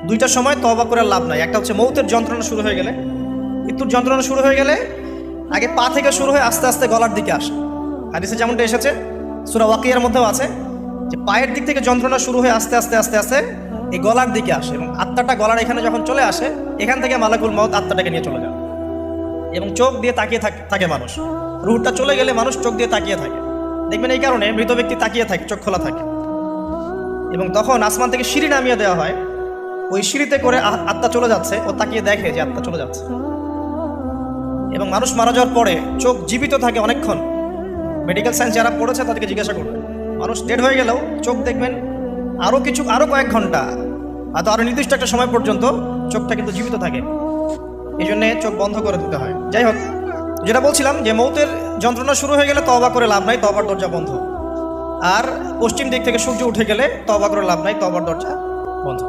দুইটার সময় তওবা করে লাভ নাই। একটা হচ্ছে মৌতের যন্ত্রণা শুরু হয়ে গেলে, মৃত্যুর যন্ত্রণা শুরু হয়ে গেলে আগে পা থেকে শুরু হয়ে আস্তে আস্তে গলার দিকে আসে। হাদিসে যেমনটা এসেছে, সূরা ওয়াকিয়ার মধ্যেও আছে যে পায়ের দিক থেকে যন্ত্রণা শুরু হয়ে আস্তে আস্তে আস্তে আস্তে এই গলার দিকে আসে, এবং আত্মাটা গলার এখানে যখন চলে আসে, এখান থেকে মালাকুল মউত আত্মাটাকে নিয়ে চলে যায় এবং চোখ দিয়ে তাকিয়ে থাকে মানুষ। রুহটা চলে গেলে মানুষ চোখ দিয়ে তাকিয়ে থাকে, দেখবেন এই কারণে মৃত ব্যক্তি তাকিয়ে থাকে, চোখ খোলা থাকে। এবং তখন আসমান থেকে সিঁড়ি নামিয়ে দেওয়া হয়, ওই সিঁড়িতে করে আত্মা চলে যাচ্ছে, ও তাকিয়ে দেখে যে আত্মা চলে যাচ্ছে। এবং মানুষ মারা যাওয়ার পরে চোখ জীবিত থাকে অনেকক্ষণ। মেডিকেল সায়েন্স যারা পড়েছে তাদেরকে জিজ্ঞাসা করবে, মানুষ ডেড হয়ে গেলেও চোখ দেখবেন আরও কয়েক ঘন্টা, হয়তো আরও নির্দিষ্ট একটা সময় পর্যন্ত চোখটা কিন্তু জীবিত থাকে। এই জন্যে চোখ বন্ধ করে দিতে হয়। যাই হোক, যেটা বলছিলাম যে মৌতের যন্ত্রণা শুরু হয়ে গেলে তওবা করে লাভ নাই, তওবার দরজা বন্ধ। আর পশ্চিম দিক থেকে সূর্য উঠে গেলে তওবা করে লাভ নাই, তওবার দরজা বন্ধ।